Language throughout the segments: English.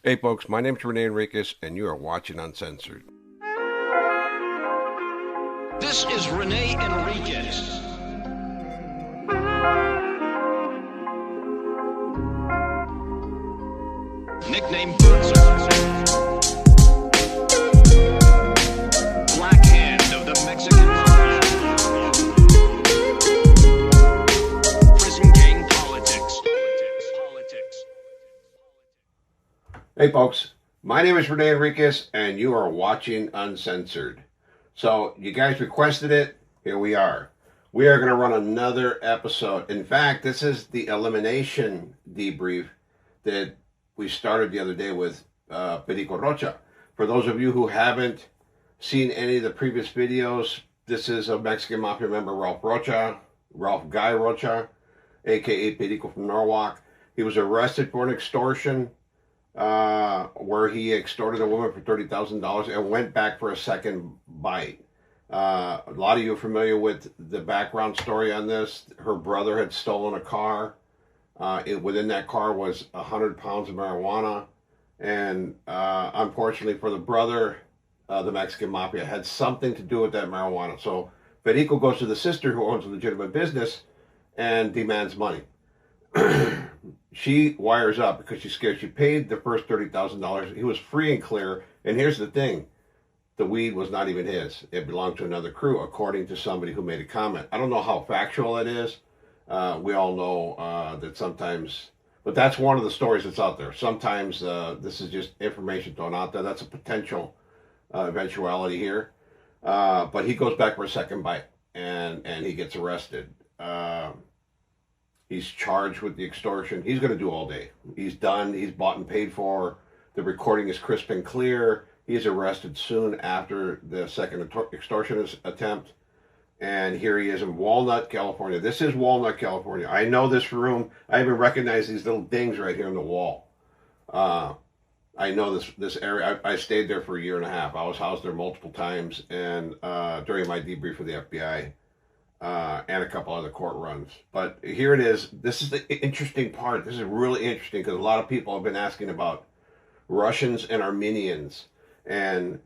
Hey folks, my name is Rene Enriquez and you are watching Uncensored. This is Rene Enriquez. Nickname Bootser. Blackhand of the Mexican Mafia. Prison gang politics. Hey folks, my name is Rene Enriquez and you are watching Uncensored. So you guys requested it, here we are. We are going to run another episode. In fact, this is the elimination debrief that we started the other day with Perico Rocha. For those of you who haven't seen any of the previous videos, this is a Mexican Mafia member, Ralph Guy Rocha, aka Perico from Norwalk. He was arrested for an extortion where he extorted a woman for $30,000 and went back for a second bite. A lot of you are familiar with the background story on this. Her brother had stolen a car. Within that car was 100 pounds of marijuana. And unfortunately for the brother, the Mexican Mafia had something to do with that marijuana. So Perico goes to the sister who owns a legitimate business and demands money. She wires up because she's scared. She paid the first $30,000. He was free and clear. And here's the thing. The weed was not even his. It belonged to another crew, according to somebody who made a comment. I don't know how factual it is. We all know that sometimes, but that's one of the stories that's out there. Sometimes this is just information thrown out there. That's a potential eventuality here. But he goes back for a second bite, and he gets arrested. He's charged with the extortion. He's going to do all day. He's done. He's bought and paid for. The recording is crisp and clear. He's arrested soon after the second extortion attempt. And here he is in Walnut, California. This is Walnut, California. I know this room. I even recognize these little dings right here on the wall. I know this area. I stayed there for a year and a half. I was housed there multiple times, and during my debrief with the FBI. And a couple other court runs. But here it is. This is the interesting part. This is really interesting because a lot of people have been asking about Russians and Armenians. And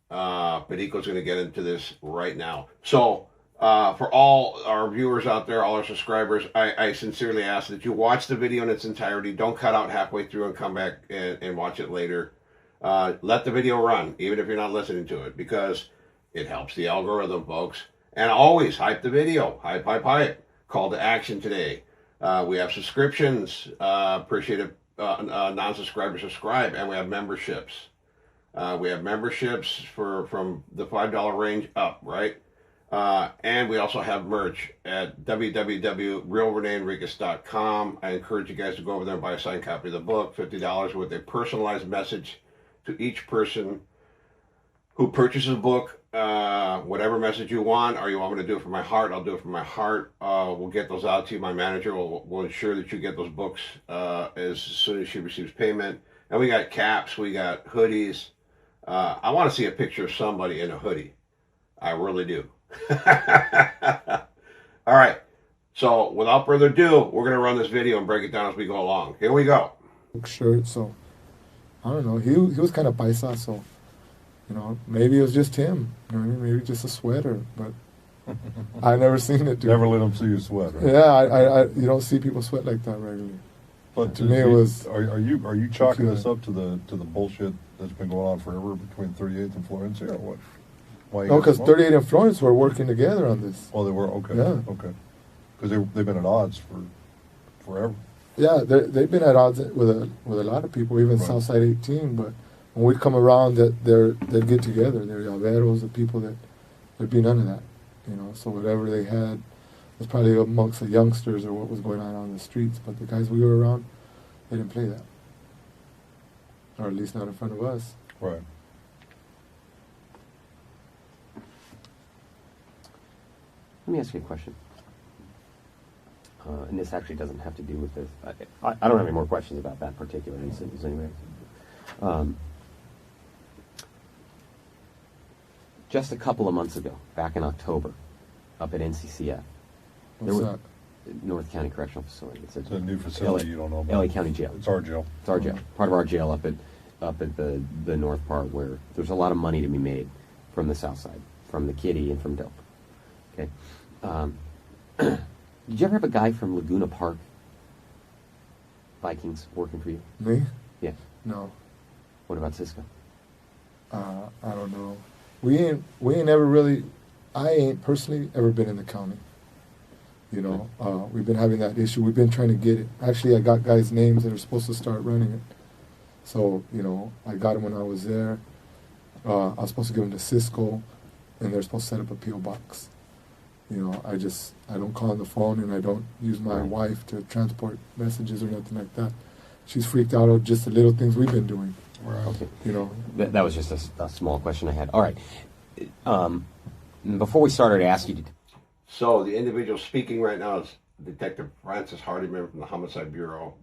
Perico's going to get into this right now. So for all our viewers out there, all our subscribers, I sincerely ask that you watch the video in its entirety. Don't cut out halfway through and come back and watch it later. Let the video run, even if you're not listening to it, because it helps the algorithm, folks. And always hype the video. Hype. Call to action today. We have subscriptions. Appreciate it. Non-subscribers subscribe. And we have memberships. We have memberships from the $5 range up, right? And we also have merch at www.realreneenriquez.com. I encourage you guys to go over there and buy a signed copy of the book, $50 with a personalized message to each person who purchases a book. Whatever message you want, or you want me to do it from my heart, I'll do it from my heart. We'll get those out to you. My manager will ensure that you get those books as soon as she receives payment. And we got caps, we got hoodies. I want to see a picture of somebody in a hoodie. I really do. All right. So without further ado, we're going to run this video and break it down as we go along. Here we go. Shirt, so I don't know. He was kind of paisa, so. You know, maybe it was just him. You know what I mean? Maybe just a sweater, but I never seen it. Never let him see you sweat. Right? Yeah, I you don't see people sweat like that regularly. But to me, it was. Are you chalking this up to the bullshit that's been going on forever between 38th and Florence here, or what? Why? No, because 38 and Florence were working together on this. Oh, they were okay. Yeah. Okay. Because they've been at odds for forever. Yeah, they've been at odds with a lot of people, even right. Southside 18, but. When we come around, they get together. They're llaveros, the people there'd be none of that, you know. So whatever they had was probably amongst the youngsters or what was going on the streets. But the guys we were around, they didn't play that, or at least not in front of us. Right. Let me ask you a question. And this actually doesn't have to do with this. I don't have any more questions about that particular incident anyway. Just a couple of months ago, back in October, up at NCCF. What's that? North County Correctional Facility. It's a new facility you don't know about. LA County Jail. It's our jail. It's our jail. Part of our jail up at the north part where there's a lot of money to be made from the south side, from the kitty and from dope. Okay. Did you ever have a guy from Laguna Park, Vikings, working for you? Me? Yeah. No. What about Cisco? I don't know. We ain't ever really. I ain't personally ever been in the county. You know, we've been having that issue. We've been trying to get it. Actually, I got guys' names that are supposed to start running it. So, you know, I got them when I was there. I was supposed to give them to Cisco, and they're supposed to set up a P.O. box. You know, I don't call on the phone, and I don't use my wife to transport messages or nothing like that. She's freaked out of just the little things we've been doing. Right. Okay. You know. That was just a small question I had. All right. Before we started, I asked you to... So the individual speaking right now is Detective Francis Hardiman from the Homicide Bureau.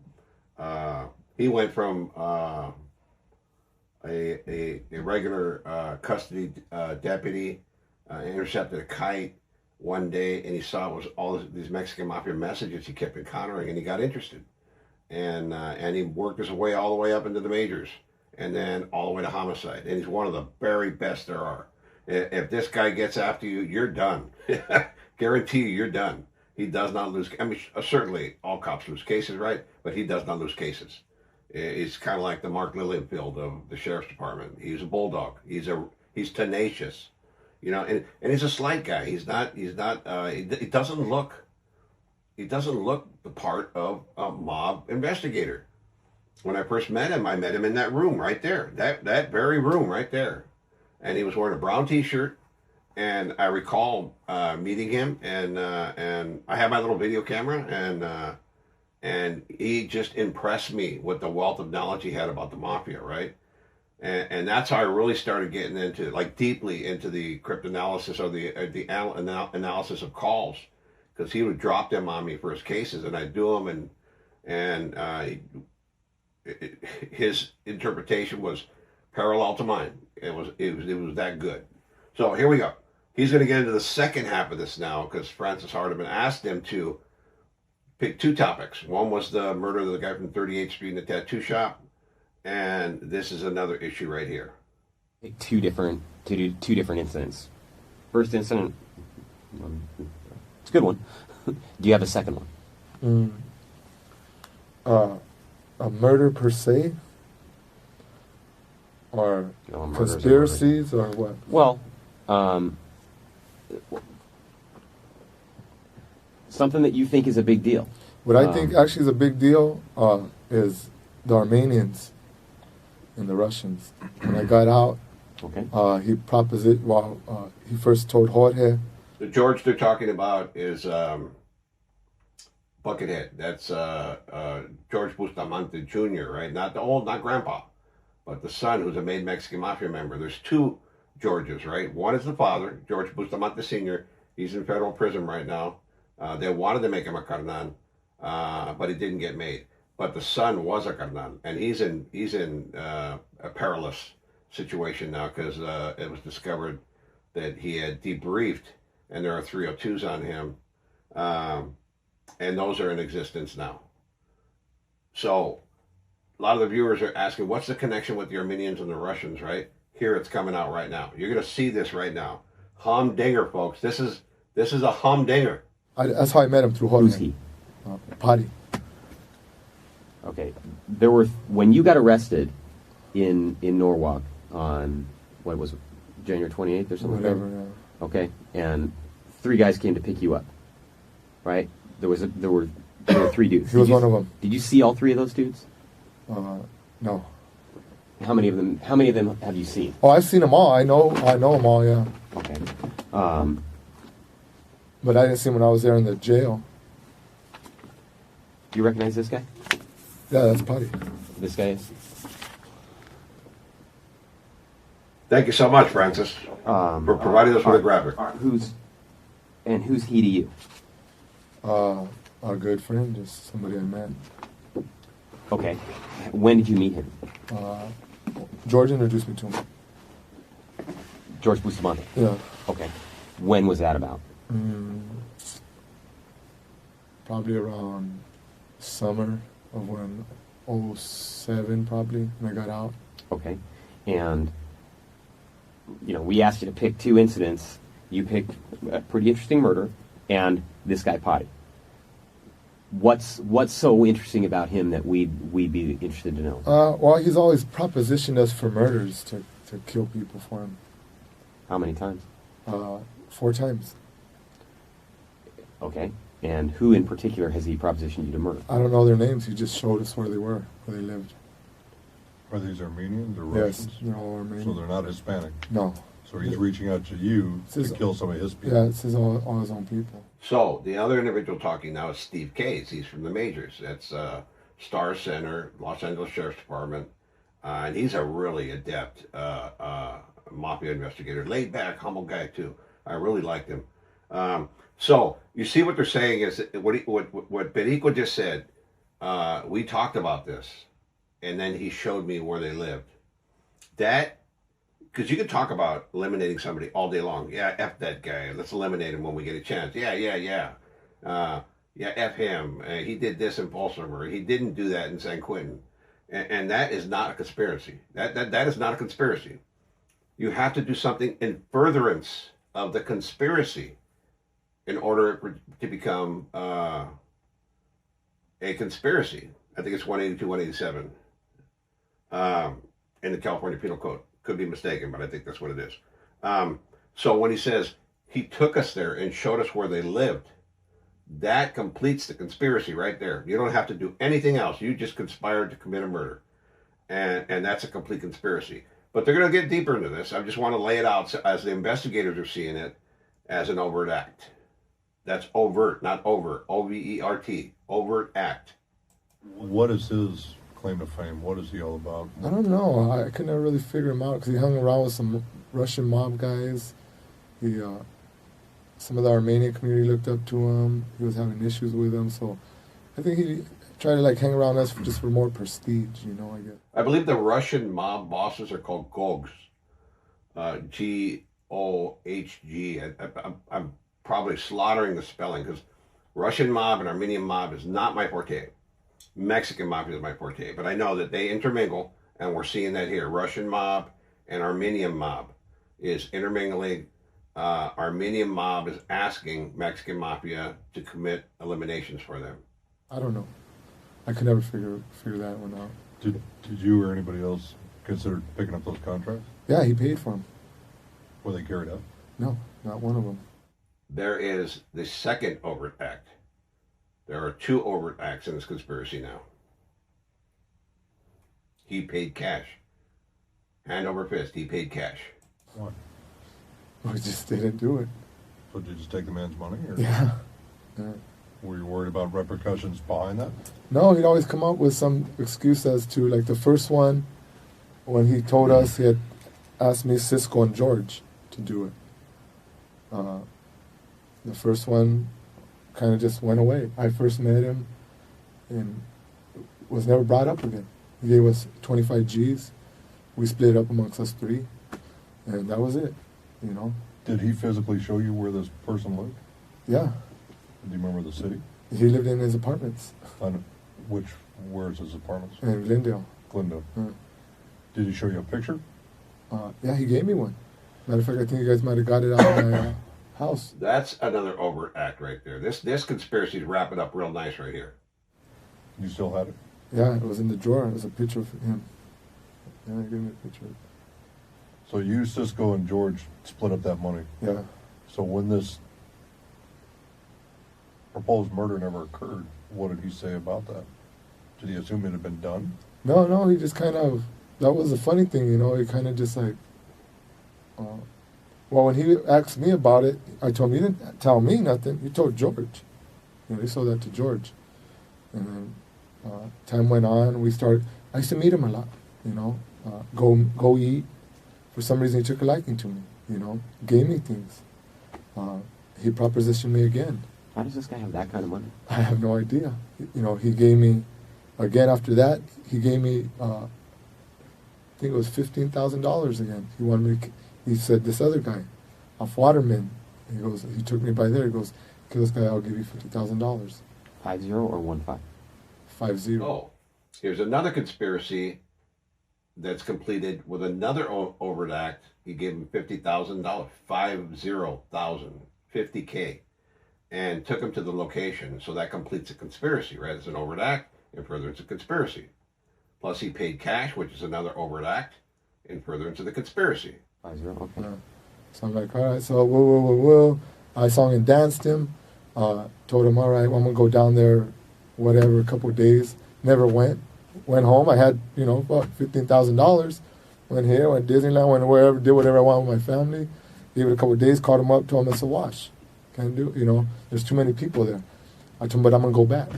He went from a regular custody deputy, intercepted a kite one day, and he saw it was all these Mexican Mafia messages he kept encountering, and he got interested. And he worked his way all the way up into the majors, and then all the way to homicide. And he's one of the very best there are. If this guy gets after you, you're done. Guarantee you, you're done. He does not lose. I mean, certainly all cops lose cases, right? But he does not lose cases. He's kind of like the Mark Lilienfeld of the sheriff's department. He's a bulldog. He's tenacious, you know. And he's a slight guy. He doesn't look the part of a mob investigator. When I first met him in that room right there, that very room right there, and he was wearing a brown T-shirt. And I recall meeting him, and I have my little video camera, and he just impressed me with the wealth of knowledge he had about the mafia, right? And that's how I really started getting into, like, deeply into the cryptanalysis or the analysis of calls, because he would drop them on me for his cases, and I'd do them, and his interpretation was parallel to mine. It was that good. So here we go. He's going to get into the second half of this now, because Francis Hardiman asked him to pick two topics. One was the murder of the guy from 38th Street in the tattoo shop, and this is another issue right here. Two different incidents. First incident, it's a good one. Do you have a second one? A murder per se, or conspiracies, or what? Well, something that you think is a big deal. What I think actually is a big deal is the Armenians and the Russians. When I got out, he proposed. Well, he first told Jorge. The George they're talking about is Buckethead. That's George Bustamante Jr., right? Not Grandpa, but the son, who's a made Mexican Mafia member. There's two Georges, right? One is the father, George Bustamante Sr. He's in federal prison right now. They wanted to make him a carnal, but it didn't get made. But the son was a carnal, and he's in a perilous situation now, because it was discovered that he had debriefed, and there are 302s on him, and those are in existence now. So a lot of the viewers are asking, what's the connection with the Armenians and the Russians, right? Here, it's coming out right now. You're going to see this right now. Humdinger, folks. This is a humdinger. That's how I met him, through Jorge. Who's he? Potty. Okay. When you got arrested in Norwalk on, what was it, January 28th or something? Whatever, yeah. Okay. And 3 guys came to pick you up, right? There were 3 dudes. He was one of them. Did you see all 3 of those dudes? No. How many of them have you seen? Oh, I've seen them all. I know them all, yeah. Okay. But I didn't see him when I was there in the jail. Do you recognize this guy? Yeah, that's Potty. This guy is? Thank you so much, Francis, for providing us with a graphic. Who's he to you? A good friend, just somebody I met. Okay. When did you meet him? George introduced me to him. George Bustamante? Yeah. Okay. When was that about? probably around summer of when 07 probably when I got out. Okay. And, we asked you to pick 2 incidents. You picked a pretty interesting murder and this guy Potty. What's so interesting about him that we'd be interested to know? Well, he's always propositioned us for murders to kill people for him. How many times? 4 times. Okay. And who in particular has he propositioned you to murder? I don't know their names. He just showed us where they were, where they lived. Are these Armenians or Yes, Russians? they're all Armenian. So they're not Hispanic. No. So he's reaching out to you to Says- kill some of his people. Yeah, it's all his own people. So the other individual talking now is Steve Case. He's from the majors. That's Star Center, Los Angeles Sheriff's Department, and he's a really adept mafia investigator. Laid back, humble guy too. I really liked him. So you see what they're saying is what Perico just said. We talked about this, and then he showed me where they lived. That. Because you could talk about eliminating somebody all day long. Yeah, F that guy. Let's eliminate him when we get a chance. Yeah, F him. He did this in Folsom, he didn't do that in San Quentin. And that is not a conspiracy. That is not a conspiracy. You have to do something in furtherance of the conspiracy in order to become a conspiracy. I think it's 182, 187 in the California Penal Code. Could be mistaken, but I think that's what it is. So when he says he took us there and showed us where they lived, that completes the conspiracy right there. You don't have to do anything else. You just conspired to commit a murder. And that's a complete conspiracy. But they're going to get deeper into this. I just want to lay it out as the investigators are seeing it as an overt act. That's overt, not over. O-V-E-R-T. Overt act. What is his claim to fame? What is he all about? I don't know. I could never really figure him out because he hung around with some Russian mob guys. Some of the Armenian community looked up to him. He was having issues with them, so I think he tried to hang around us just for more prestige, I guess. I believe the Russian mob bosses are called Gogs. G-O-H-G. I'm probably slaughtering the spelling because Russian mob and Armenian mob is not my forte. Mexican mafia is my forte, but I know that they intermingle, and we're seeing that here. Russian mob and Armenian mob is intermingling. Armenian mob is asking Mexican mafia to commit eliminations for them. I don't know. I could never figure that one out. Did you or anybody else consider picking up those contracts? Yeah, he paid for them. Were they carried out? No, not one of them. There is the second overt act. There are 2 overt acts in this conspiracy now. He paid cash. Hand over fist, he paid cash. Why? We just didn't do it. So did you just take the man's money? Or Yeah. were you worried about repercussions behind that? No, he'd always come up with some excuse as to, the first one, when he told us he had asked me, Cisco, and George to do it. The first one kind of just went away. I first met him and was never brought up again. He gave us 25 G's. We split it up amongst us 3, and that was it, Did he physically show you where this person lived? Yeah. Do you remember the city? He lived in his apartments Where's his apartments? in Glendale. Glendale. Yeah. Did he show you a picture? Yeah, he gave me one. Matter of fact, I think you guys might have got it out of my house. That's another overt act right there. This conspiracy is wrapping up real nice right here. You still had it? Yeah, it was in the drawer. It was a picture of him. Yeah, he gave me a picture. So you, Cisco, and George split up that money. Yeah. So when this proposed murder never occurred, what did he say about that? Did he assume it had been done? No, he just kind of, that was the funny thing, he kind of just well, when he asked me about it, I told him, you didn't tell me nothing, you told George. He sold that to George. And then time went on, I used to meet him a lot, go eat. For some reason, he took a liking to me, gave me things. He propositioned me again. How does this guy have that kind of money? I have no idea. He gave me, again after that, he gave me, I think it was $15,000 again. He wanted me, he said, this other guy, off Waterman, he took me by there, he goes, kill this guy, I'll give you $50,000. 50 or 15? 50. Oh, here's another conspiracy that's completed with another overt act. He gave him $50,000, 50,000, 50K, and took him to the location. So that completes a conspiracy, right? It's an overt act, and further it's a conspiracy. Plus he paid cash, which is another overt act, in furtherance of the conspiracy. 50, okay. So I'm like, all right. So whoa. I sung and danced him. Told him, all right, I'm gonna go down there, whatever, a couple of days. Never went. Went home. I had, about $15,000. Went here, went Disneyland, went wherever, did whatever I wanted with my family. Gave it a couple of days, called him up, told him it's a wash. Can't do it, there's too many people there. I told him, but I'm gonna go back.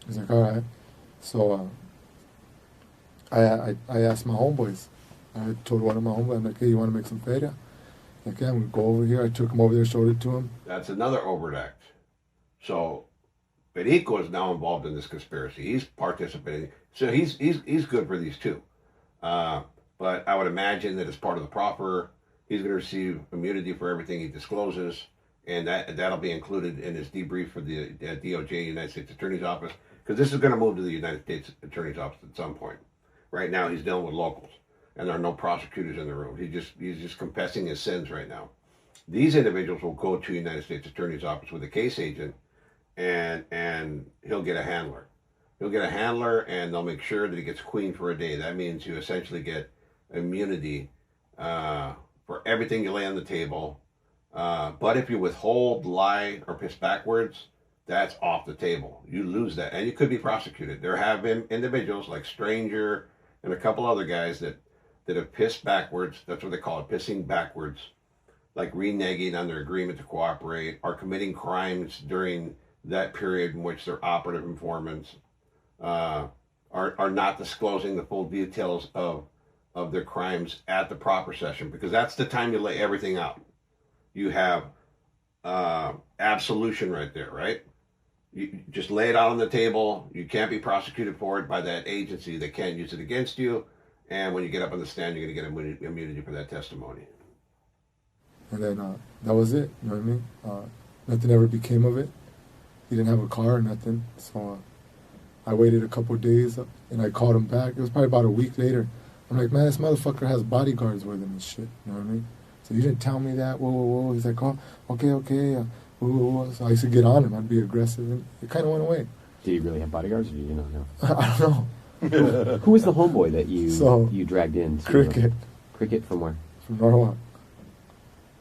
He's like, all right. So I asked my homeboys. I told one of my homeboys, I'm like, hey, you want to make some feria? Like, yeah, I'm going to go over here. I took him over there, showed it to him. That's another overt act. So Perico is now involved in this conspiracy. He's participating. So he's good for these two. But I would imagine that as part of the proffer, he's going to receive immunity for everything he discloses, and that'll be included in his debrief for the DOJ, United States Attorney's Office, because this is going to move to the United States Attorney's Office at some point. Right now, he's dealing with locals, and there are no prosecutors in the room. He's just confessing his sins right now. These individuals will go to United States Attorney's Office with a case agent, and he'll get a handler. He'll get a handler, and they'll make sure that he gets queen for a day. That means you essentially get immunity for everything you lay on the table. But if you withhold, lie, or piss backwards, that's off the table. You lose that, and you could be prosecuted. There have been individuals like Stranger and a couple other guys that have pissed backwards. That's what they call it, pissing backwards, like reneging on their agreement to cooperate, or committing crimes during that period in which they're operative informants, are not disclosing the full details of their crimes at the proper session, because that's the time you lay everything out. You have absolution right there, right? You just lay it out on the table. You can't be prosecuted for it by that agency. They can't use it against you. And when you get up on the stand, you're going to get immunity for that testimony. And then that was it. You know what I mean? Nothing ever became of it. He didn't have a car or nothing. So I waited a couple of days, and I called him back. It was probably about a week later. I'm like, man, this motherfucker has bodyguards with him and shit. You know what I mean? So you didn't tell me that. Whoa. He's like, oh, okay. Whoa. So I used to get on him. I'd be aggressive, and it kind of went away. Did he really have bodyguards, or did you not know? I don't know. Who was the homeboy that you dragged in? Cricket. Cricket from where? From Norwalk.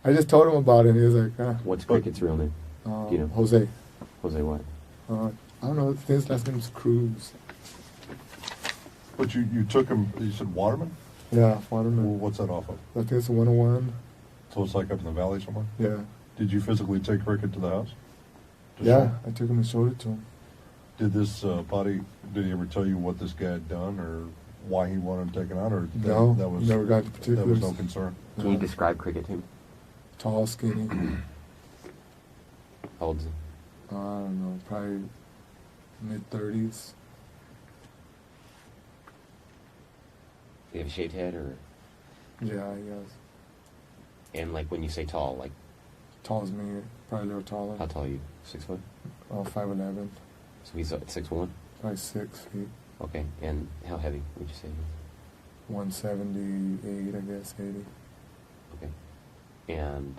I just told him about it, and he was like, What's Cricket's real name? Do you know? Jose. Jose what? I don't know. His last name's Cruz. But you took him, you said Waterman? Yeah, Waterman. Well, what's that off of? I think it's 101. So it's like up in the valley somewhere? Yeah. Did you physically take Cricket to the house? Yeah, I took him and showed it to him. Did this did he ever tell you what this guy had done or why he wanted him taken out? Or No, that was, never got into that particulars. was no concern? Can you describe Cricket to me? Tall, skinny. How old is he? I don't know, probably mid-30s. Do you have a shaved head, or? Yeah, he has. And like when you say tall, like Tall as me, probably a little taller. how tall are you? 6 foot? 5'11", So he's 6'1". probably 6 feet. Okay. And how heavy would you say he is? 178, I guess, 80. Okay. And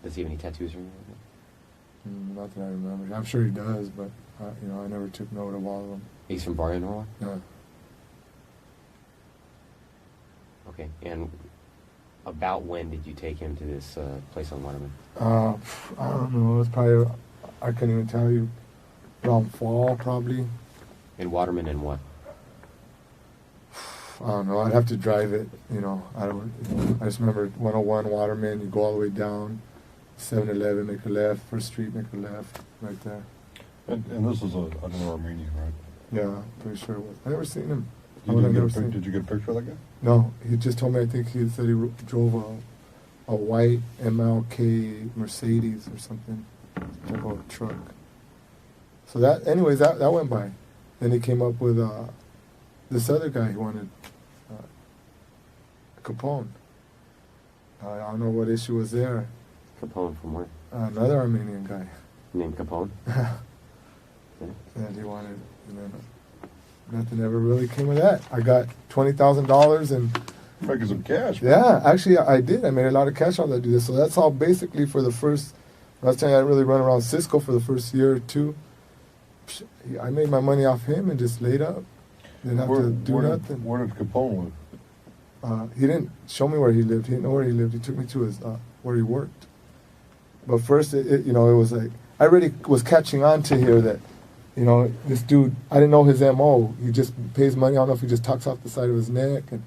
does he have any tattoos or anything like that? Not that I remember. I'm sure he does, but I never took note of all of them. He's from Barrio Norwalk? Yeah. Okay. And about when did you take him to this place on Waterman? I don't know. It was probably, I couldn't even tell you. Around fall, probably. In Waterman and what? I don't know. I'd have to drive it. I just remember 101 Waterman. You go all the way down, 7-Eleven, make a left. First Street, make a left, right there. And this is another Armenian, right? Yeah, pretty sure it was. I never seen him. Did you get a picture of that guy? No, he just told me. I think he said he drove a white MLK Mercedes or something, type of truck. So that went by. Then he came up with this other guy he wanted, Capone. I don't know what issue was there. Capone from where? Another Armenian guy. Named Capone? And he wanted, and then nothing ever really came of that. I got $20,000 and Making some cash. Man. yeah, actually I did. I made a lot of cash on that do this. So that's all basically for the first. Last time I didn't really run around Cisco for the first year or two. I made my money off him and just laid up. Didn't have to do nothing. Where did Capone live? He didn't show me where he lived. He didn't know where he lived. He took me to his where he worked. But first, it was like I really was catching on to here that, this dude. I didn't know his MO. He just pays money. I don't know if he just talks off the side of his neck and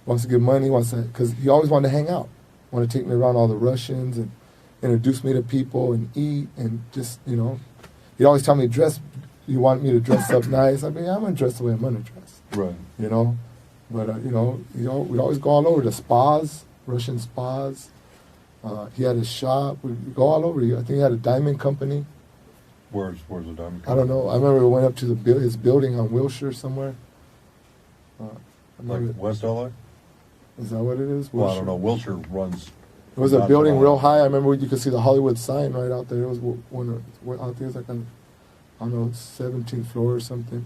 wants to give money. Because he always wanted to hang out. Want to take me around all the Russians and introduce me to people and eat and just he'd always tell me dress. You want me to dress up nice? I mean, I'm gonna dress the way I'm gonna dress. Right. But we'd always go all over the spas, Russian spas. He had a shop. We'd go all over. I think he had a diamond company. Where's the diamond? I don't know. I remember we went up to his building on Wilshire somewhere. Like West LA? Is that what it is? Well, I don't know. Wilshire runs. It was a not building so real high. high. I remember you could see the Hollywood sign right out there. It was one out there. It was like on, I don't know, 17th floor or something.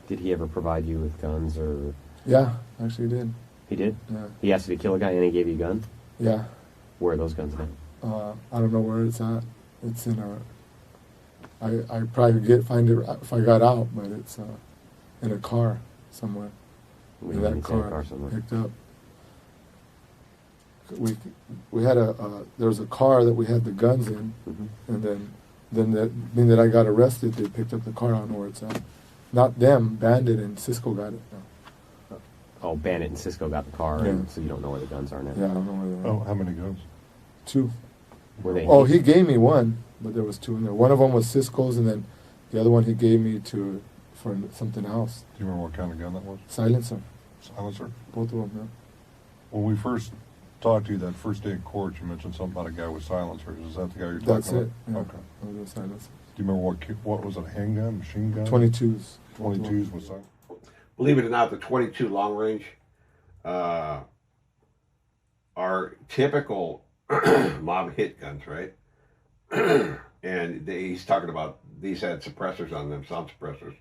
Did he ever provide you with guns or? Yeah, actually he did. He did? Yeah. He asked you to kill a guy and he gave you a gun? Yeah. Where are those guns now? I don't know where it's at. It's in a. I probably find it if I got out, but it's in a car somewhere. We In have that a car somewhere. picked up. We had there was a car that we had the guns in, Mhm. and then that being that I got arrested, they picked up the car. I don't know where it's at. Not them, Bandit and Cisco got it. No. Oh, Bandit and Cisco got the car, Yeah. and so you don't know where the guns are now. Yeah, I don't know where they're at. Oh, how many guns? 2. Were they? Oh, he gave me one, but there was 2 in there. One of them was Cisco's, and then the other one he gave me for something else. Do you remember what kind of gun that was? Silencer, Silencer? both of them. When we first talked to you that first day in court, you mentioned something about a guy with silencers. Is that the guy you're talking That's about? it. Yeah. Okay. That was a silencer. Do you remember what was it, a handgun, machine gun? 22s. 22s with silencers? Believe it or not, the 22 long range are typical mob hit guns, right? And he's talking about these had suppressors on them, sound suppressors,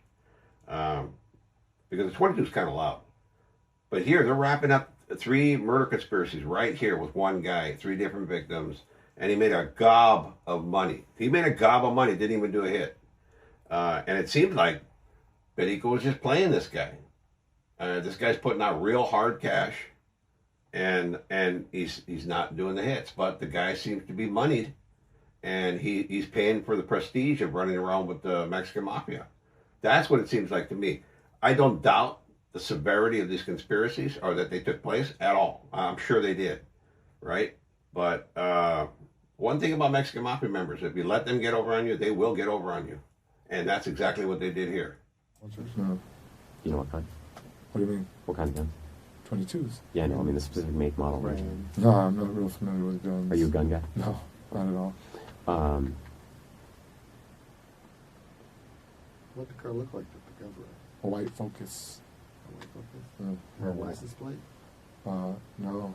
because the 22 is kind of loud. But here they're wrapping up 3 murder conspiracies right here with one guy, 3 different victims, and he made a gob of money. He made a gob of money, didn't even do a hit, and it seemed like Perico was just playing this guy. This guy's putting out real hard cash, and he's not doing the hits, but the guy seems to be moneyed, and he's paying for the prestige of running around with the Mexican mafia. That's what it seems like to me. I don't doubt the severity of these conspiracies or that they took place at all. I'm sure they did, right? But one thing about Mexican mafia members, if you let them get over on you, they will get over on you, and that's exactly what they did here. No. You know what kind? What do you mean? What kind of guns? 22s. Yeah, no, I mean the specific make, model, range. No, I'm not real familiar with guns. Are you a gun guy? No, not at all. What did the car look like that the guns were? A white Focus. A white Focus? Yeah. Remember License plate? No.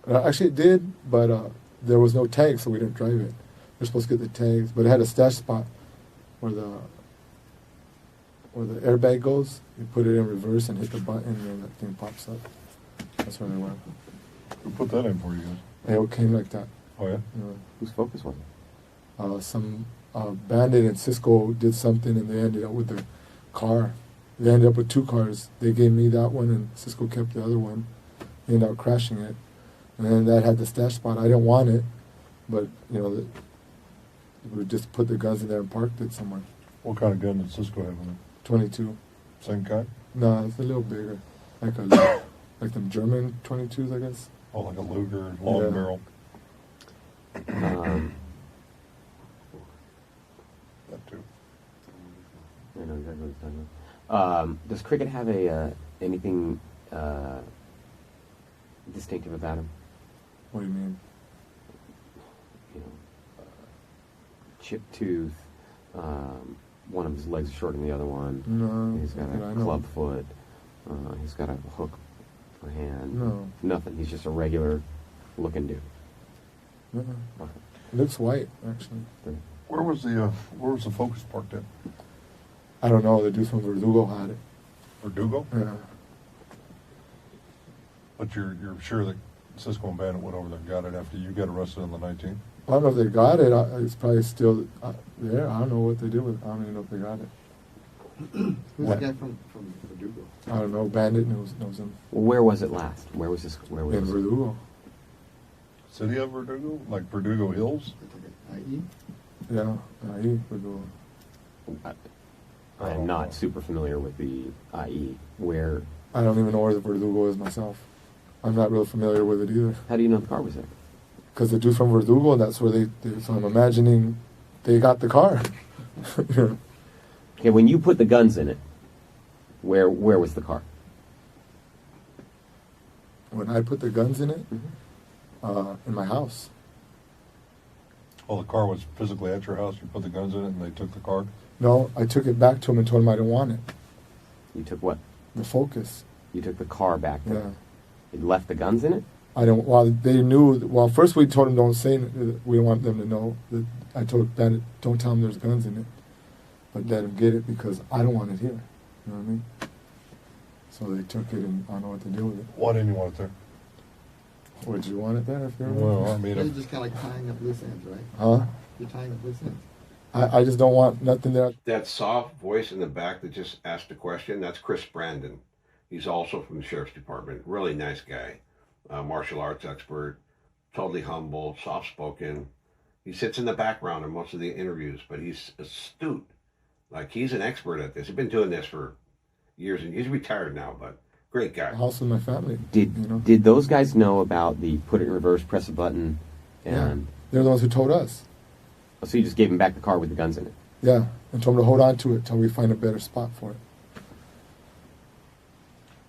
Actually, it did, but there was no tag, so we didn't drive it. We're supposed to get the tags, but it had a stash spot where the airbag goes. You put it in reverse and hit the button, and then that thing pops up. That's where they went. Who put that in for you guys? It came like that. Oh, yeah? Whose focus was it? Some Bandit and Cisco did something, and they ended up with the car. They ended up with 2 cars. They gave me that one, and Cisco kept the other one. They ended up crashing it. And then that had the stash spot. I didn't want it, but, we just put the guns in there and parked it somewhere. What kind of gun did Cisco have in it? 22. Same kind? No, it's a little bigger. Like them German 22s, I guess. Oh, like a Luger, long Yeah. barrel. That too. I know exactly what you're talking about. Does cricket have anything distinctive about him? What do you mean? You know, chipped tooth. One of his legs is shorter than the other one. No. He's got that I a know. club foot. He's got a hook for hand. No. Nothing. He's just a regular looking dude. No. Okay. It looks white, actually. Where was the Focus parked at? I don't know. The dude from Verdugo had it. Verdugo? Yeah. But you're sure that Cisco and Bandit went over there and got it after you got arrested on the 19th? I don't know if they got it. It's probably still there. I don't know what they did with it. I don't even know if they got it. Who's What? the guy from Verdugo? I don't know. Bandit knows him. Well, where was it last? Where was this? Where was In this? Verdugo. City of Verdugo? Like Verdugo Hills? IE? Yeah. He Verdugo. I am not super familiar with the IE. Where? I don't even know where the Verdugo is myself. I'm not real familiar with it either. How do you know the car was there? Because the dude from Verdugo, and that's where they so I'm imagining they got the car. You know? Okay, when you put the guns in it, where was the car? When I put the guns in it, in my house. Oh, the car was physically at your house, you put the guns in it and they took the car? No, I took it back to him and told him I didn't want it. You took what? The Focus. You took the car back there. Yeah. You left the guns in it? I don't. Well, they knew. Well, first we told them don't say. We don't want them to know. That I told Bandit, don't tell them there's guns in it, but let them get it because I don't want it here. You know what I mean? So they took it, and I don't know what to do with it. Why didn't you want it there? Would you want it there if you're? Well, I mean, You're just kind of like tying up loose ends, right? Huh? You're tying up loose ends. I just don't want nothing there. That soft voice in the back that just asked a question, that's Chris Brandon. He's also from the Sheriff's Department. Really nice guy. Martial arts expert. Totally humble, soft-spoken. He sits in the background in most of the interviews, but he's astute. Like, he's an expert at this. He's been doing this for years, and he's retired now, but great guy. House with my family. Did did those guys know about the put it in reverse, press a button, and They're the ones who told us. so you just gave them back the car with the guns in it? Yeah, and told them to hold on to it till we find a better spot for it.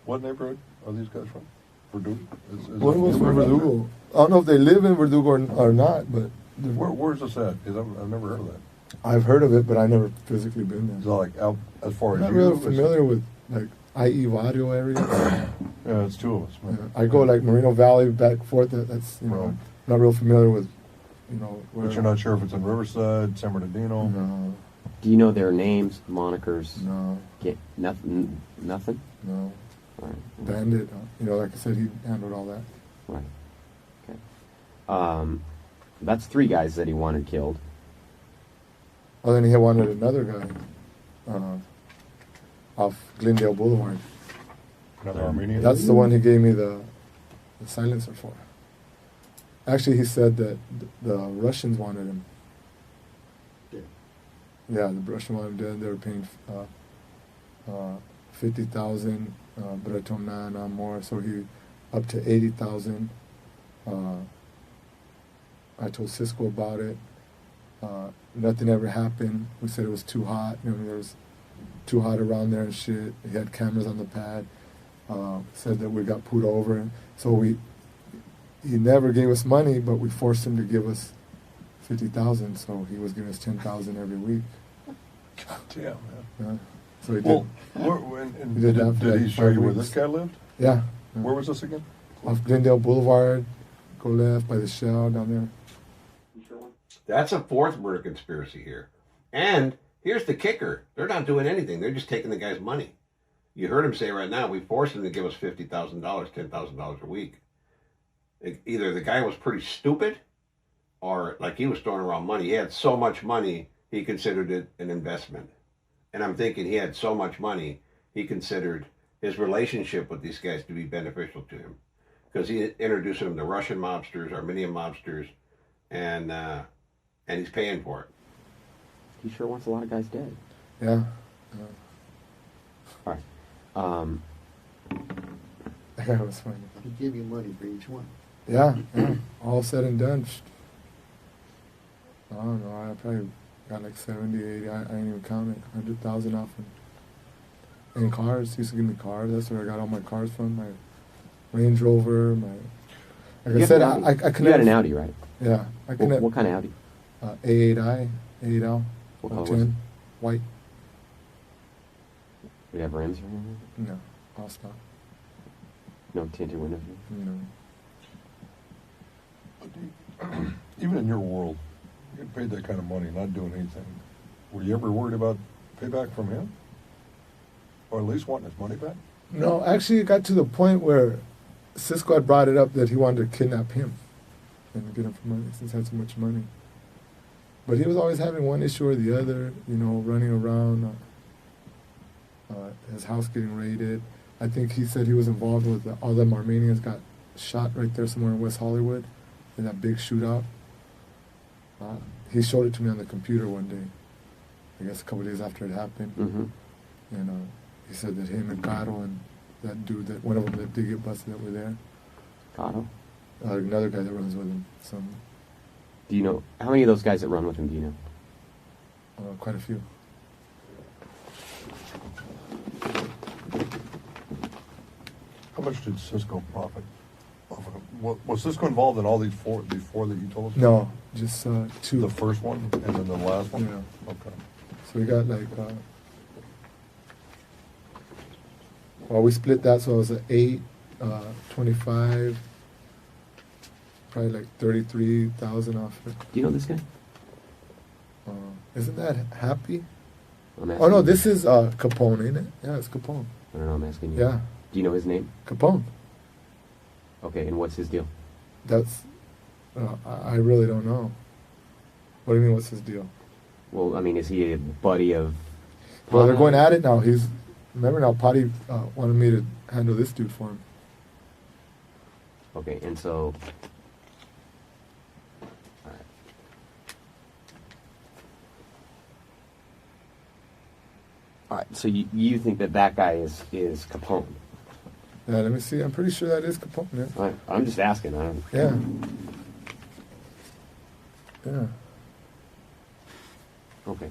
what neighborhood are these guys from? Verdugo? Is One it was from neighborhood out Verdugo. I don't know if they live in Verdugo or not, but there? Where's this at? 'Cause I've never heard of that. I've heard of it, but I've never physically been Is there. that like out as far I'm as not you? real familiar with like IE Vario area. Yeah, it's two of us. Yeah, Man. I go like Moreno Valley back forth. That's Right. not real familiar with where. But you're not sure if it's in Riverside, San Bernardino? No, Do you know their names, monikers? no, Nothing. Nothing. no. All right. Bandit. Like I said, he handled all that. Right. Okay. That's 3 guys that he wanted killed. Oh, then he wanted another guy off Glendale Boulevard. Another Armenian? That's the one he gave me the silencer for. Actually, he said that the Russians wanted him. Yeah. Yeah, the Russian wanted him dead. They were paying 50,000, but I told him nah, more. So he up to 80,000. I told Cisco about it. Nothing ever happened. We said it was too hot. There was too hot around there and shit. He had cameras on the pad. Said that we got pulled over. So he never gave us money, but we forced him to give us 50,000. So he was giving us 10,000 every week. God damn, man. Yeah. So he did. Well, He did that for did he like show 5 you where weeks. this guy lived? Yeah. Where was this again? Off Glendale Boulevard. Go left by the Shell down there. That's a 4th murder conspiracy here. And here's the kicker. They're not doing anything. They're just taking the guy's money. You heard him say right now, we forced him to give us $50,000, $10,000 a week. Either the guy was pretty stupid or like he was throwing around money. He had so much money, he considered it an investment. And I'm thinking he had so much money, he considered his relationship with these guys to be beneficial to him. Because he introduced them to Russian mobsters, Armenian mobsters, and he's paying for it. He sure wants a lot of guys dead. Yeah. All right. That was funny. He gave you money for each one. Yeah. All said and done. I don't know. I probably got like 70, 80. I ain't even counted. 100,000 off in cars. He used to give me cars. That's where I got all my cars from. My Range Rover. Like I said, I connect. You had an Audi, right? Yeah. I connect. What kind of Audi? A8i, A8L, What color was it? 10, white. Would it have rims or anything? No, all stock. No tinted windows? No. Even in your world, you get paid that kind of money, not doing anything. Were you ever worried about payback from him? Or at least wanting his money back? No, actually, it got to the point where Cisco had brought it up that he wanted to kidnap him and get him for money since he had so much money. But he was always having one issue or the other, running around, his house getting raided. I think he said he was involved with all them Armenians got shot right there somewhere in West Hollywood in that big shootout. He showed it to me on the computer one day, I guess a couple of days after it happened. Mm-hmm. And he said that him and Caro and that dude, that one of them that did get busted, that were there. Caro? Another guy that runs with him. Do you know how many of those guys that run with him? Do you know? Quite a few. How much did Cisco profit off of him? Was Cisco involved in all these four that you told us? No, just two. The first one and then the last one? Yeah. Okay. So we got we split that, so it was 8, 25, probably like 33,000 off it. Do you know this guy? Isn't that Happy? I'm asking Oh no, you. this is Capone, ain't it? Yeah, it's Capone. I don't know. I'm asking you. Yeah, Do you know his name? Capone. Okay, and what's his deal? That's I really don't know. What do you mean? What's his deal? Well, I mean, is he a buddy of? Well, they're Pana? going at it now. Remember now, Potty wanted me to handle this dude for him. Okay, and so. All right. All right. So you think that guy is Capone? Yeah, let me see. I'm pretty sure that is Capone. Yeah. All right. I'm just asking. I don't. Yeah. Yeah. Okay.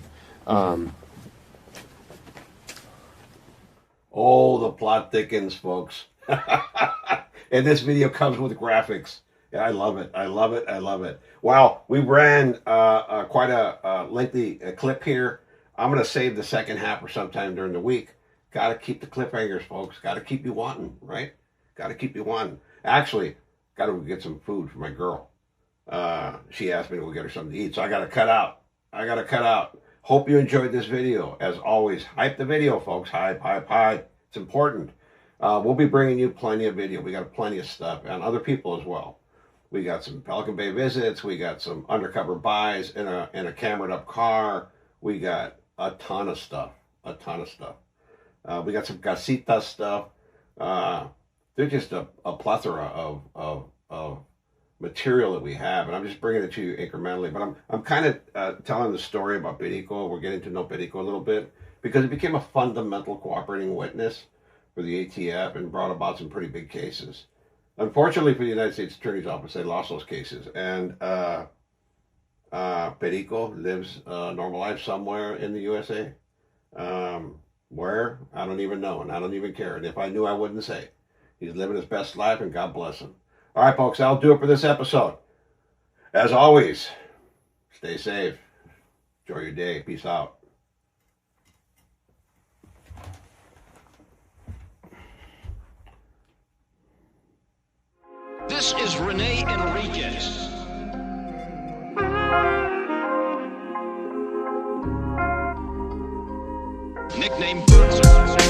Oh, the plot thickens, folks. And this video comes with graphics. Yeah, I love it. I love it. I love it. Wow, we ran quite a lengthy clip here. I'm going to save the second half for sometime during the week. Got to keep the cliffhangers, folks. Got to keep you wanting, right? Got to keep you wanting. Actually, got to get some food for my girl. She asked me to go get her something to eat, so I got to cut out. Hope you enjoyed this video. As always, hype the video, folks. Hype. It's important. We'll be bringing you plenty of video. We got plenty of stuff, and other people as well. We got some Pelican Bay visits. We got some undercover buys in a cameraed up car. We got a ton of stuff. We got some casita stuff. There's just a plethora of material that we have, and I'm just bringing it to you incrementally. But I'm kind of telling the story about Perico. We're getting to know Perico a little bit because it became a fundamental cooperating witness for the ATF and brought about some pretty big cases. Unfortunately for the United States Attorney's Office, they lost those cases, and Perico lives a normal life somewhere in the USA. Where? I don't even know, and I don't even care. And if I knew, I wouldn't say. He's living his best life, and God bless him. All right, folks, that'll do it for this episode. As always, stay safe. Enjoy your day. Peace out. This is Rene Enriquez. Nickname Boots.